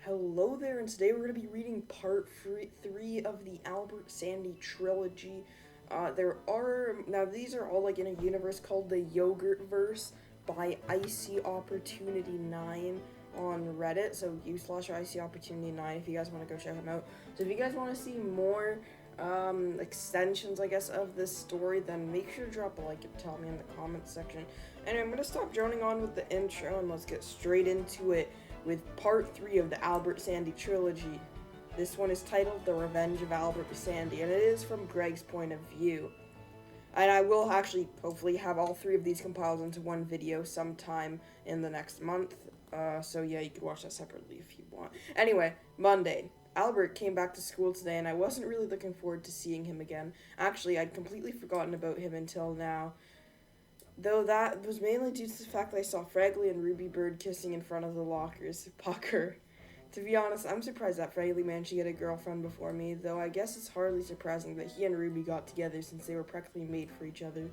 Hello there, and today we're going to be reading part three of the Albert Sandy trilogy. These are all like in a universe called the Yogurt Verse by Icy Opportunity 9 on Reddit. So u/Icy Opportunity 9 if you guys want to go check them out. So if you guys want to see more extensions, I guess, of this story, then make sure to drop a like and tell me in the comments section. And I'm going to stop droning on with the intro and let's get straight into it with part 3 of the Albert Sandy trilogy. This one is titled The Revenge of Albert Sandy, and it is from Greg's point of view. And I will actually, hopefully, have all 3 of these compiled into one video sometime in the next month. So yeah, you could watch that separately if you want. Anyway, Monday. Albert came back to school today, and I wasn't really looking forward to seeing him again. Actually, I'd completely forgotten about him until now. Though that was mainly due to the fact that I saw Fragley and Ruby Bird kissing in front of the lockers. Pucker. To be honest, I'm surprised that Fragley managed to get a girlfriend before me, though I guess it's hardly surprising that he and Ruby got together since they were practically made for each other.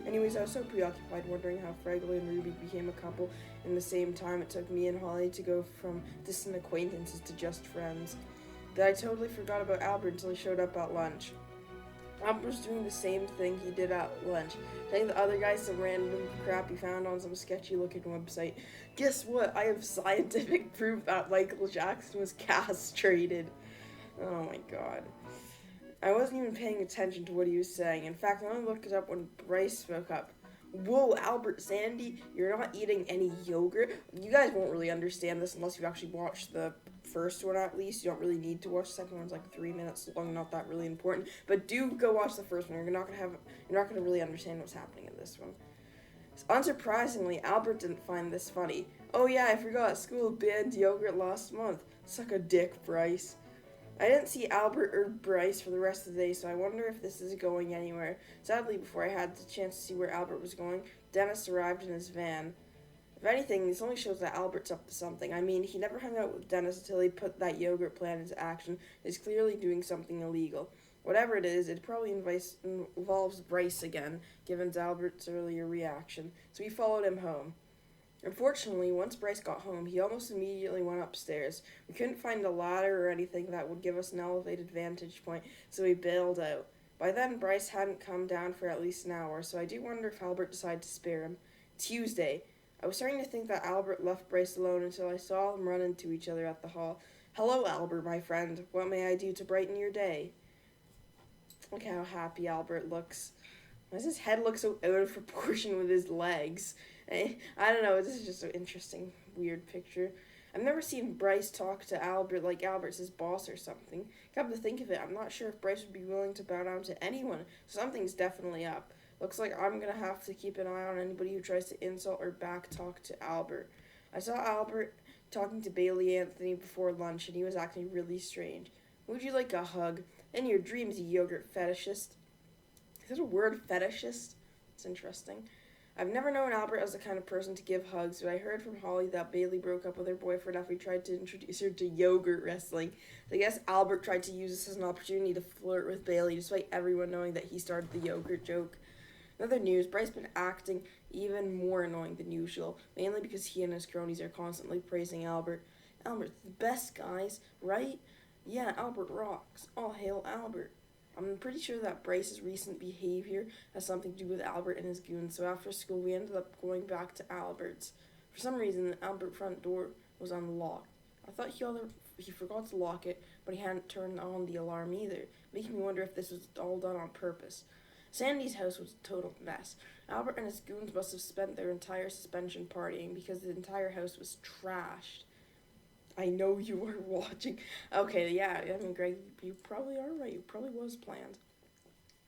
Anyways, I was so preoccupied wondering how Fragley and Ruby became a couple in the same time it took me and Holly to go from distant acquaintances to just friends, that I totally forgot about Albert until he showed up at lunch. Albert was doing the same thing he did at lunch, telling the other guys some random crap he found on some sketchy-looking website. Guess what? I have scientific proof that Michael Jackson was castrated. Oh my god. I wasn't even paying attention to what he was saying. In fact, I only looked it up when Bryce spoke up. Whoa, Albert Sandy, you're not eating any yogurt? You guys won't really understand this unless you actually watched the first one at least. You don't really need to watch the second one. It's like 3 minutes long, not that really important. But do go watch the first one. You're not gonna really understand what's happening in this one. Unsurprisingly, Albert didn't find this funny. Oh yeah, I forgot, school banned yogurt last month. Suck a dick, Bryce. I didn't see Albert or Bryce for the rest of the day, so I wonder if this is going anywhere. Sadly, before I had the chance to see where Albert was going, Dennis arrived in his van. If anything, this only shows that Albert's up to something. I mean, he never hung out with Dennis until he put that yogurt plan into action. He's clearly doing something illegal. Whatever it is, it probably involves Bryce again, given Albert's earlier reaction, so we followed him home. Unfortunately, once Bryce got home, he almost immediately went upstairs. We couldn't find a ladder or anything that would give us an elevated vantage point, so we bailed out. By then, Bryce hadn't come down for at least an hour, so I do wonder if Albert decided to spare him. Tuesday. I was starting to think that Albert left Bryce alone until I saw them run into each other at the hall. Hello, Albert, my friend. What may I do to brighten your day? Look how happy Albert looks. Why does his head look so out of proportion with his legs? I don't know, this is just an interesting, weird picture. I've never seen Bryce talk to Albert like Albert's his boss or something. Come to think of it, I'm not sure if Bryce would be willing to bow down to anyone. Something's definitely up. Looks like I'm gonna have to keep an eye on anybody who tries to insult or backtalk to Albert. I saw Albert talking to Bailey Anthony before lunch, and he was acting really strange. Would you like a hug? In your dreams, you yogurt fetishist. Is that a word, fetishist? It's interesting. I've never known Albert as the kind of person to give hugs, but I heard from Holly that Bailey broke up with her boyfriend after he tried to introduce her to yogurt wrestling. I guess Albert tried to use this as an opportunity to flirt with Bailey, despite everyone knowing that he started the yogurt joke. In other news, Bryce been acting even more annoying than usual, mainly because he and his cronies are constantly praising Albert. Albert's the best, guys, right? Yeah, Albert rocks. All hail Albert. I'm pretty sure that Bryce's recent behavior has something to do with Albert and his goons, so after school we ended up going back to Albert's. For some reason, the Albert front door was unlocked. I thought he forgot to lock it, but he hadn't turned on the alarm either, making me wonder if this was all done on purpose. Sandy's house was a total mess. Albert and his goons must have spent their entire suspension partying because the entire house was trashed. I know you were watching. Okay, yeah, I mean, Greg, you probably are right. It probably was planned.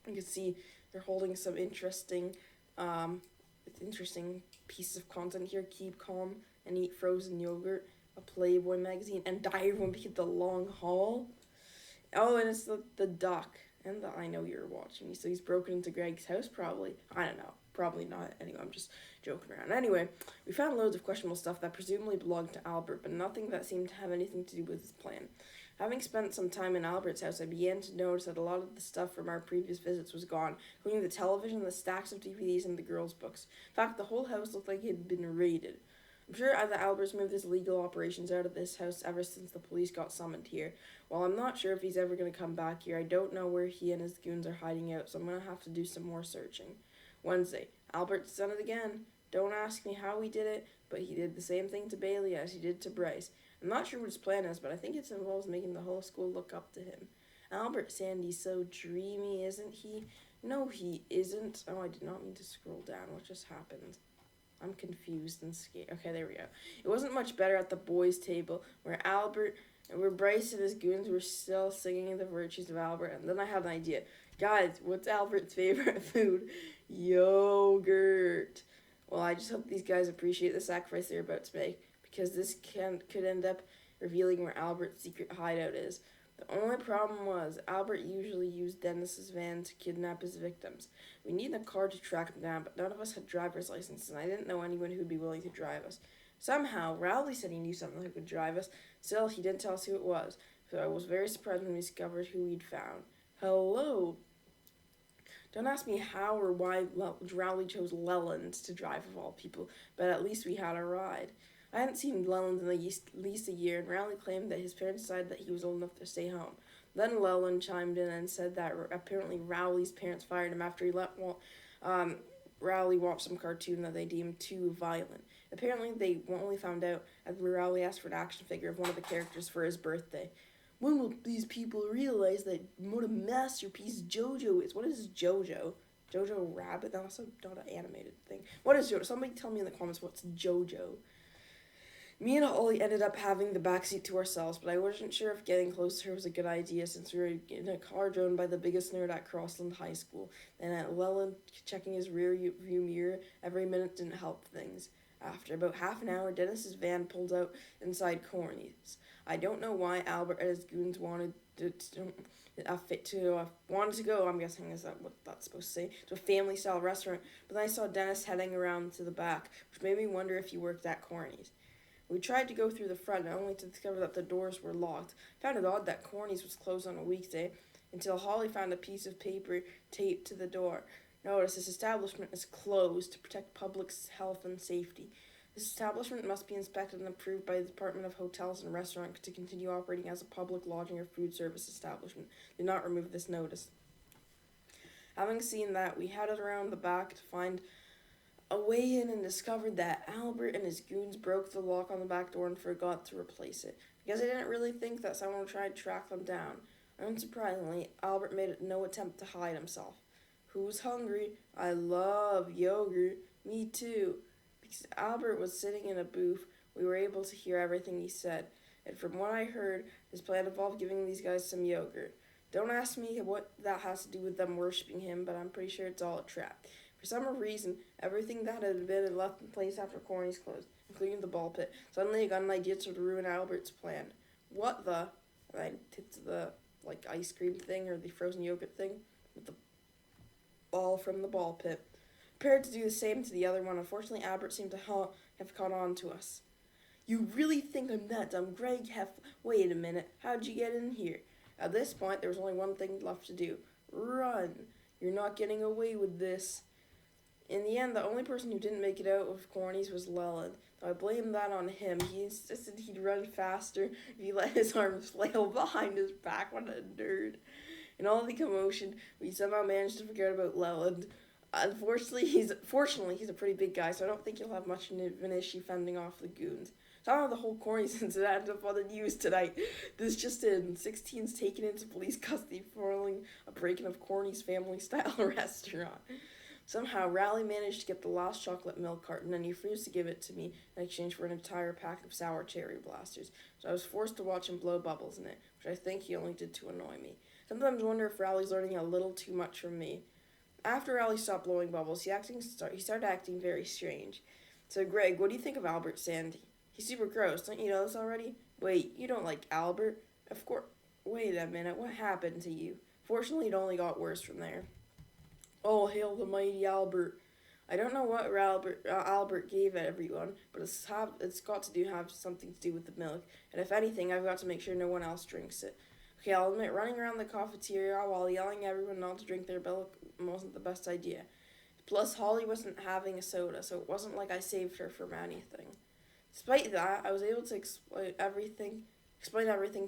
You can see they're holding some interesting pieces of content here. Keep calm and eat frozen yogurt, a Playboy magazine, and Diary of Wimpy at the long haul. Oh, and it's the duck. And the I know you're watching me. So he's broken into Greg's house, probably. I don't know. Probably not. Anyway, I'm just joking around. Anyway, we found loads of questionable stuff that presumably belonged to Albert, but nothing that seemed to have anything to do with his plan. Having spent some time in Albert's house, I began to notice that a lot of the stuff from our previous visits was gone, including the television, the stacks of DVDs, and the girls' books. In fact, the whole house looked like it had been raided. I'm sure that Albert's moved his legal operations out of this house ever since the police got summoned here. While I'm not sure if he's ever going to come back here, I don't know where he and his goons are hiding out, so I'm going to have to do some more searching. Wednesday. Albert's done it again. Don't ask me how he did it, but he did the same thing to Bailey as he did to Bryce. I'm not sure what his plan is, but I think it involves making the whole school look up to him. Albert Sandy's so dreamy, isn't he? No, he isn't. Oh, I did not mean to scroll down. What just happened? I'm confused and scared. Okay, there we go. It wasn't much better at the boys' table, where Bryce and his goons were still singing the virtues of Albert, and then I had an idea. Guys, what's Albert's favorite food? Yogurt. Well, I just hope these guys appreciate the sacrifice they're about to make, because this could end up revealing where Albert's secret hideout is. The only problem was, Albert usually used Dennis's van to kidnap his victims. We needed a car to track them down, but none of us had driver's licenses, and I didn't know anyone who would be willing to drive us. Somehow, Rowley said he knew someone who could drive us. Still, he didn't tell us who it was, so I was very surprised when we discovered who we'd found. Hello. Don't ask me how or why Rowley chose Leland to drive of all people, but at least we had a ride. I hadn't seen Leland in at least a year, and Rowley claimed that his parents decided that he was old enough to stay home. Then Leland chimed in and said that apparently Rowley's parents fired him after he let Rowley watch some cartoon that they deemed too violent. Apparently, they only found out after Rowley asked for an action figure of one of the characters for his birthday. When will these people realize that what a masterpiece JoJo is? What is JoJo? JoJo Rabbit? That's not an animated thing. What is JoJo? Somebody tell me in the comments what's JoJo. Me and Holly ended up having the backseat to ourselves, but I wasn't sure if getting close to her was a good idea since we were in a car driven by the biggest nerd at Crossland High School, and at Leland checking his rear view mirror every minute didn't help things. After about half an hour, Dennis's van pulled out inside Corny's. I don't know why Albert and his goons wanted to go. I'm guessing is that what that's supposed to say, to a family-style restaurant. But then I saw Dennis heading around to the back, which made me wonder if he worked at Corny's. We tried to go through the front, only to discover that the doors were locked. Found it odd that Corny's was closed on a weekday, until Holly found a piece of paper taped to the door. Notice this establishment is closed to protect public health and safety. This establishment must be inspected and approved by the Department of Hotels and Restaurants to continue operating as a public lodging or food service establishment. Do not remove this notice. Having seen that, we headed around the back to find a way in and discovered that Albert and his goons broke the lock on the back door and forgot to replace it, because I didn't really think that someone would try to track them down. Unsurprisingly, Albert made no attempt to hide himself. Who's hungry? I love yogurt. Me too. Because Albert was sitting in a booth, we were able to hear everything he said, and from what I heard, his plan involved giving these guys some yogurt. Don't ask me what that has to do with them worshipping him, but I'm pretty sure it's all a trap. For some reason, everything that had been left in place after Corny's closed, including the ball pit. Suddenly I got an idea to ruin Albert's plan. What the? And I tipped the ice cream thing or the frozen yogurt thing with the ball from the ball pit. Prepared to do the same to the other one. Unfortunately, Albert seemed to have caught on to us. You really think I'm that dumb, Greg? Wait a minute. How'd you get in here? At this point, there was only one thing left to do. Run. You're not getting away with this. In the end, the only person who didn't make it out of Corny's was Leland. I blamed that on him. He insisted he'd run faster if he let his arms flail behind his back. What a nerd. In all the commotion, we somehow managed to forget about Leland. Fortunately, he's a pretty big guy, so I don't think he'll have much of an issue fending off the goons. Somehow the whole Corny's incident ended up on the news tonight. This just in, 16's taken into police custody following a break-in of Corny's family-style restaurant. Somehow, Rowley managed to get the last chocolate milk carton, and he refused to give it to me in exchange for an entire pack of sour cherry blasters, so I was forced to watch him blow bubbles in it, which I think he only did to annoy me. Sometimes I wonder if Rowley's learning a little too much from me. After Rowley stopped blowing bubbles, he started acting very strange. So, Greg, what do you think of Albert Sandy? He's super gross, don't you know this already? Wait, you don't like Albert? Of course. Wait a minute, what happened to you? Fortunately, it only got worse from there. Oh, hail the mighty Albert. I don't know what Albert gave everyone, but it's got to have something to do with the milk, and if anything, I've got to make sure no one else drinks it. Okay, I'll admit, running around the cafeteria while yelling at everyone not to drink their milk wasn't the best idea. Plus, Holly wasn't having a soda, so it wasn't like I saved her from anything. Despite that, I was able to explain everything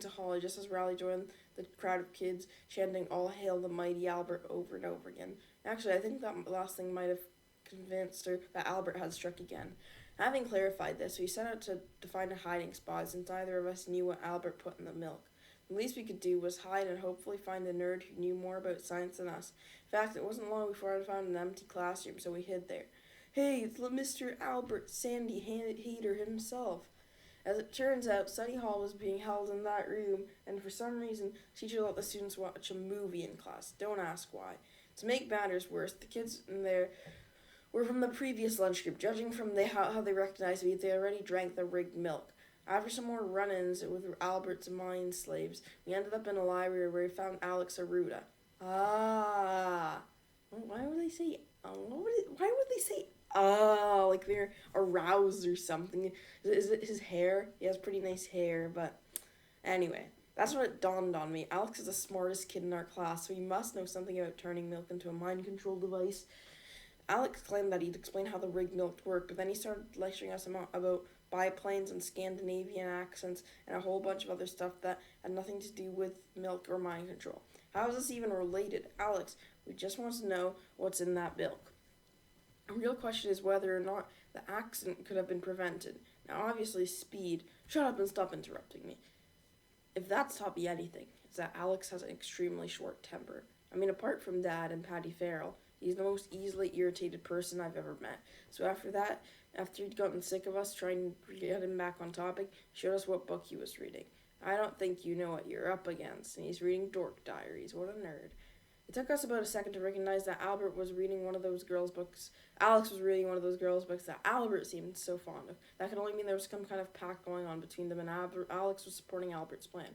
to Holly just as Riley joined the crowd of kids chanting "All hail the mighty Albert" over and over again. Actually, I think that last thing might have convinced her that Albert had struck again. Having clarified this, we set out to find a hiding spot since neither of us knew what Albert put in the milk. The least we could do was hide and hopefully find a nerd who knew more about science than us. In fact, it wasn't long before I found an empty classroom, so we hid there. Hey, it's Mr. Albert Sandy Hater himself. As it turns out, study hall was being held in that room, and for some reason, teacher let the students watch a movie in class. Don't ask why. To make matters worse, the kids in there were from the previous lunch group. Judging from how they recognized me, they already drank the rigged milk. After some more run-ins with Albert's mind slaves, we ended up in a library where we found Alex Aruda. Ah. Why would they say... why would they say... Ah, like they're aroused or something. Is it his hair? He has pretty nice hair, but... Anyway, that's when it dawned on me. Alex is the smartest kid in our class, so he must know something about turning milk into a mind control device. Alex claimed that he'd explain how the rigged milk worked, but then he started lecturing us about biplanes and Scandinavian accents and a whole bunch of other stuff that had nothing to do with milk or mind control. How is this even related? Alex, we just want to know what's in that milk. The real question is whether or not the accident could have been prevented. Now, obviously, speed. Shut up and stop interrupting me. If that's taught me anything, it's that Alex has an extremely short temper. I mean, apart from Dad and Patty Farrell, he's the most easily irritated person I've ever met. So after he'd gotten sick of us trying to get him back on topic, he showed us what book he was reading. I don't think you know what you're up against, and he's reading Dork Diaries. What a nerd. It took us about a second to recognize that Alex was reading one of those girls' books that Albert seemed so fond of. That could only mean there was some kind of pact going on between them, and Alex was supporting Albert's plan.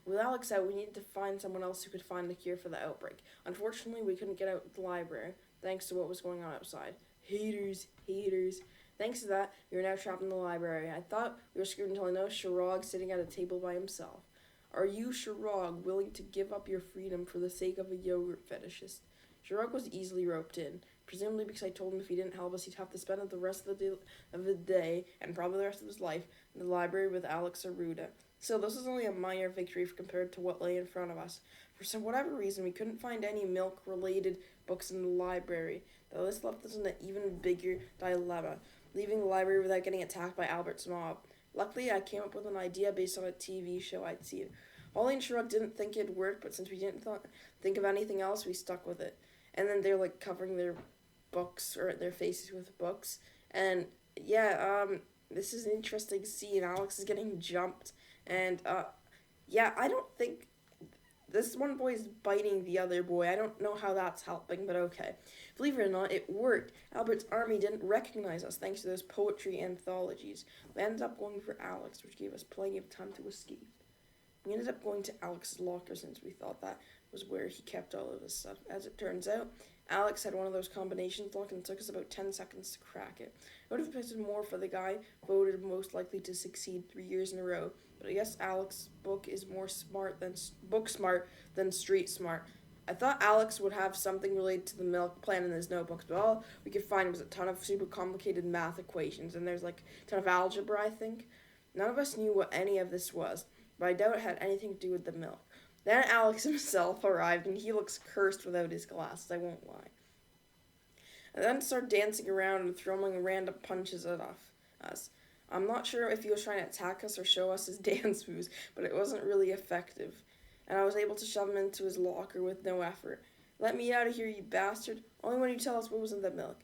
With Alex out, we needed to find someone else who could find the cure for the outbreak. Unfortunately, we couldn't get out of the library, thanks to what was going on outside. Haters. Thanks to that, we were now trapped in the library. I thought we were screwed until I noticed Shirag sitting at a table by himself. Are you, Shirag, willing to give up your freedom for the sake of a yogurt fetishist? Shirag was easily roped in, presumably because I told him if he didn't help us, he'd have to spend the rest of the day, and probably the rest of his life, in the library with Alex Aruda. So this was only a minor victory compared to what lay in front of us. For whatever reason, we couldn't find any milk-related books in the library. This left us in an even bigger dilemma, leaving the library without getting attacked by Albert's mob. Luckily, I came up with an idea based on a TV show I'd seen. Holly and Shrug didn't think it'd work, but since we didn't think of anything else, we stuck with it. And then they're like covering their books or their faces with books. And yeah, this is an interesting scene. Alex is getting jumped, and I don't think this one boy is biting the other boy. I don't know how that's helping, but okay. Believe it or not, it worked. Albert's army didn't recognize us thanks to those poetry anthologies. We ended up going for Alex, which gave us plenty of time to escape. We ended up going to Alex's locker since we thought that was where he kept all of his stuff. As it turns out, Alex had one of those combinations locked, and it took us about 10 seconds to crack it. I would have expected more for the guy voted most likely to succeed 3 years in a row, but I guess Alex's book is more book smart than street smart. I thought Alex would have something related to the milk plan in his notebooks, but all we could find was a ton of super complicated math equations, and there's like a ton of algebra, I think. None of us knew what any of this was, but I doubt it had anything to do with the milk. Then Alex himself arrived, and he looks cursed without his glasses, I won't lie. And then started dancing around and throwing random punches at us. I'm not sure if he was trying to attack us or show us his dance moves, but it wasn't really effective. And I was able to shove him into his locker with no effort. Let me out of here, you bastard. Only when you tell us what was in the milk.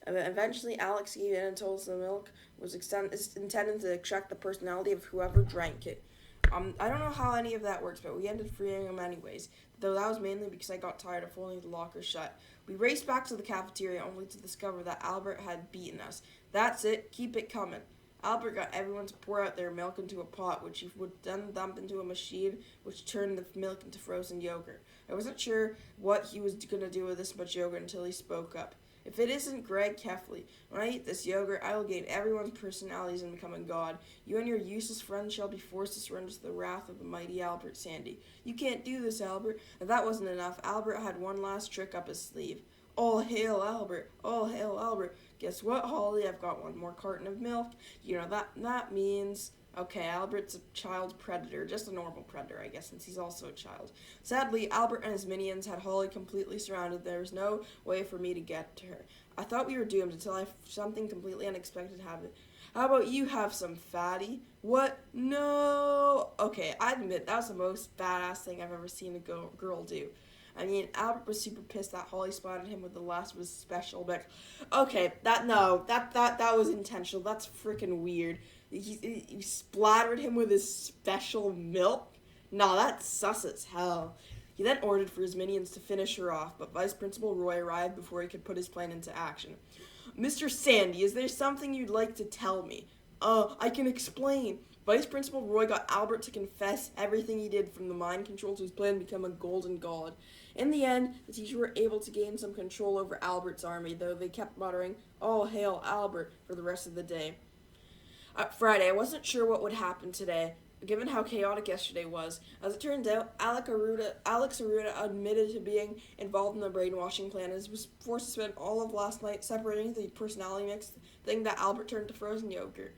And eventually, Alex gave in and told us the milk was intended to extract the personality of whoever drank it. I don't know how any of that works, but we ended freeing him anyways, though that was mainly because I got tired of holding the locker shut. We raced back to the cafeteria only to discover that Albert had beaten us. That's it, keep it coming. Albert got everyone to pour out their milk into a pot, which he would then dump into a machine, which turned the milk into frozen yogurt. I wasn't sure what he was going to do with this much yogurt until he spoke up. If it isn't Greg Kefley, when I eat this yogurt, I will gain everyone's personalities and become a god. You and your useless friends shall be forced to surrender to the wrath of the mighty Albert Sandy. You can't do this, Albert. If that wasn't enough, Albert had one last trick up his sleeve. All hail Albert, all hail Albert. Guess what, Holly? I've got one more carton of milk. You know, that means, okay, Albert's a child predator, just a normal predator, I guess, since he's also a child. Sadly, Albert and his minions had Holly completely surrounded. There was no way for me to get to her. I thought we were doomed until something completely unexpected happened. How about you have some, fatty? What? No. Okay, I admit that was the most badass thing I've ever seen a girl do. I mean, Albert was super pissed that Holly spotted him with the last of his special mix. Okay, that was intentional. That's freaking weird. He splattered him with his special milk? Nah, that's sus as hell. He then ordered for his minions to finish her off, but Vice Principal Roy arrived before he could put his plan into action. Mr. Sandy, is there something you'd like to tell me? I can explain. Vice Principal Roy got Albert to confess everything he did, from the mind control to his plan to become a golden god. In the end, the teachers were able to gain some control over Albert's army, though they kept muttering, "All hail Albert," for the rest of the day. Friday, I wasn't sure what would happen today, given how chaotic yesterday was. As it turned out, Alex Aruda admitted to being involved in the brainwashing plan and was forced to spend all of last night separating the personality mix thing that Albert turned to frozen yogurt.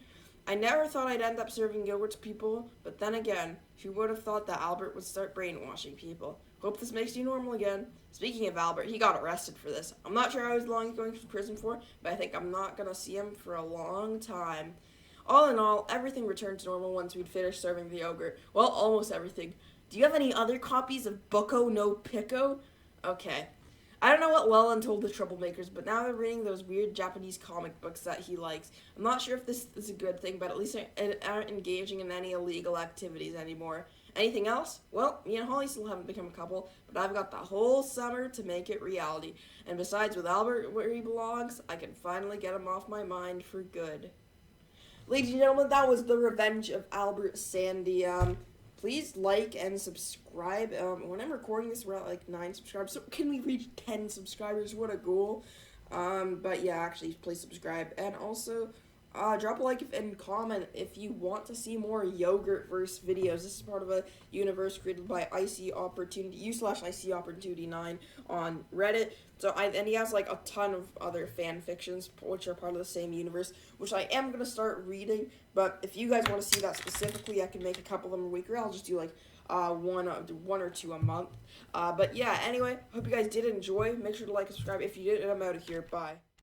I never thought I'd end up serving yogurt to people, but then again, who would have thought that Albert would start brainwashing people? Hope this makes you normal again. Speaking of Albert, he got arrested for this. I'm not sure how long he's going to prison for, but I think I'm not going to see him for a long time. All in all, everything returned to normal once we'd finished serving the yogurt. Well, almost everything. Do you have any other copies of Bucko no Pico? Okay. I don't know what Llewellyn told the troublemakers, but now they're reading those weird Japanese comic books that he likes. I'm not sure if this is a good thing, but at least they aren't engaging in any illegal activities anymore. Anything else? Well, me and Holly still haven't become a couple, but I've got the whole summer to make it reality. And besides, with Albert where he belongs, I can finally get him off my mind for good. Ladies and gentlemen, that was The Revenge of Albert Sandy. Please like and subscribe. When I'm recording this, we're at like 9 subscribers. So can we reach 10 subscribers? What a goal. But yeah, actually, please subscribe. And also, drop a like and comment if you want to see more Yogurtverse videos. This is part of a universe created by u/IC Opportunity 9 on Reddit. And he has like a ton of other fan fictions which are part of the same universe, which I am gonna start reading. But if you guys want to see that specifically, I can make a couple of them a week, or I'll just do like one or two a month. But yeah, anyway, hope you guys did enjoy. Make sure to like and subscribe. If you did, I'm out of here. Bye.